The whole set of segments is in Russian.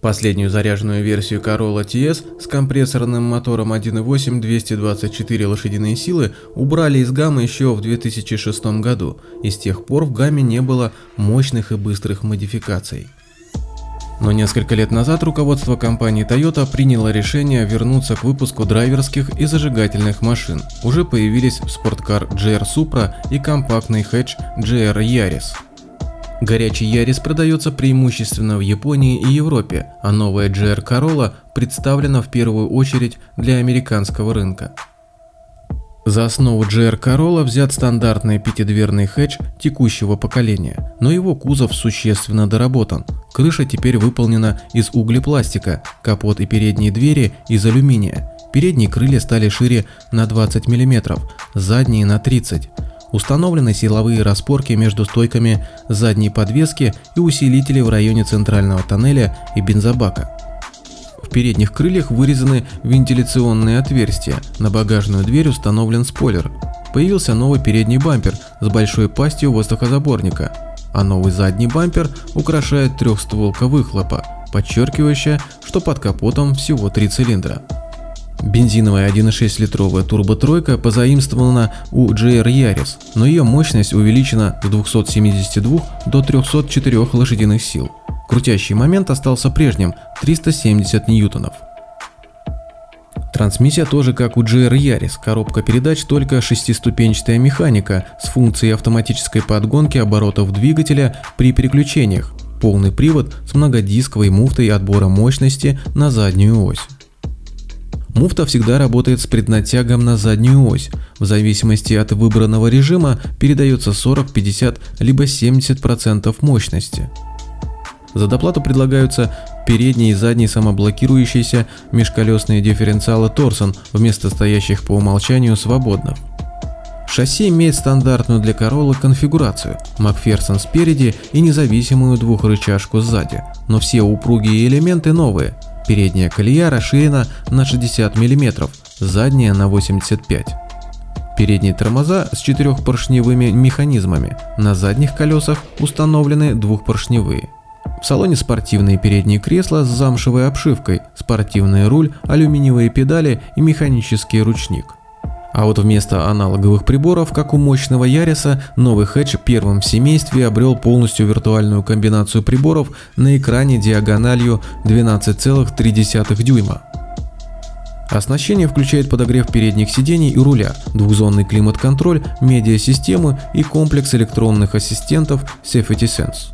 Последнюю заряженную версию Corolla TS с компрессорным мотором 1.8 224 лошадиные силы убрали из гаммы еще в 2006 году, и с тех пор в гамме не было мощных и быстрых модификаций. Но несколько лет назад руководство компании Toyota приняло решение вернуться к выпуску драйверских и зажигательных машин. Уже появились спорткар GR Supra и компактный хэтч GR Yaris. Горячий Yaris продается преимущественно в Японии и Европе, а новая GR Corolla представлена в первую очередь для американского рынка. За основу GR Corolla взят стандартный пятидверный хэтч текущего поколения, но его кузов существенно доработан. Крыша теперь выполнена из углепластика, капот и передние двери из алюминия. Передние крылья стали шире на 20 мм, задние на 30 мм. Установлены силовые распорки между стойками задней подвески и усилители в районе центрального тоннеля и бензобака. В передних крыльях вырезаны вентиляционные отверстия, на багажную дверь установлен спойлер. Появился новый передний бампер с большой пастью воздухозаборника, а новый задний бампер украшает трехстволка выхлопа, подчеркивающая, что под капотом всего 3 цилиндра. Бензиновая 1.6-литровая турботройка позаимствована у GR Yaris, но ее мощность увеличена с 272 до 304 лошадиных сил. Крутящий момент остался прежним – 370 ньютонов. Трансмиссия тоже как у GR Yaris, коробка передач только шестиступенчатая механика с функцией автоматической подгонки оборотов двигателя при переключениях, полный привод с многодисковой муфтой отбора мощности на заднюю ось. Муфта всегда работает с преднатягом на заднюю ось. В зависимости от выбранного режима передается 40, 50 либо 70% мощности. За доплату предлагаются передние и задние самоблокирующиеся межколесные дифференциалы Торсон вместо стоящих по умолчанию свободных. Шасси имеет стандартную для Corolla конфигурацию – Макферсон спереди и независимую двухрычажку сзади, но все упругие элементы новые. Передняя колея расширена на 60 мм, задняя на 85 мм. Передние тормоза с четырехпоршневыми механизмами, на задних колесах установлены двухпоршневые. В салоне спортивные передние кресла с замшевой обшивкой, спортивный руль, алюминиевые педали и механический ручник. А вот вместо аналоговых приборов, как у мощного Яриса, новый хэтч первым в семействе обрел полностью виртуальную комбинацию приборов на экране диагональю 12,3 дюйма. Оснащение включает подогрев передних сидений и руля, двухзонный климат-контроль, медиасистему и комплекс электронных ассистентов Safety Sense.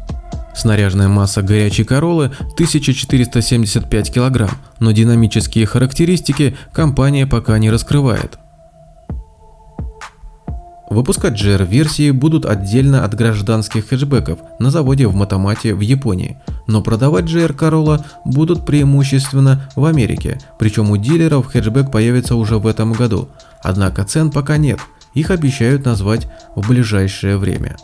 Снаряженная масса горячей Короллы 1475 кг, но динамические характеристики компания пока не раскрывает. Выпускать GR-версии будут отдельно от гражданских хэтчбеков на заводе в Матамате в Японии, но продавать GR Corolla будут преимущественно в Америке, причем у дилеров хэтчбек появится уже в этом году, однако цен пока нет, их обещают назвать в ближайшее время.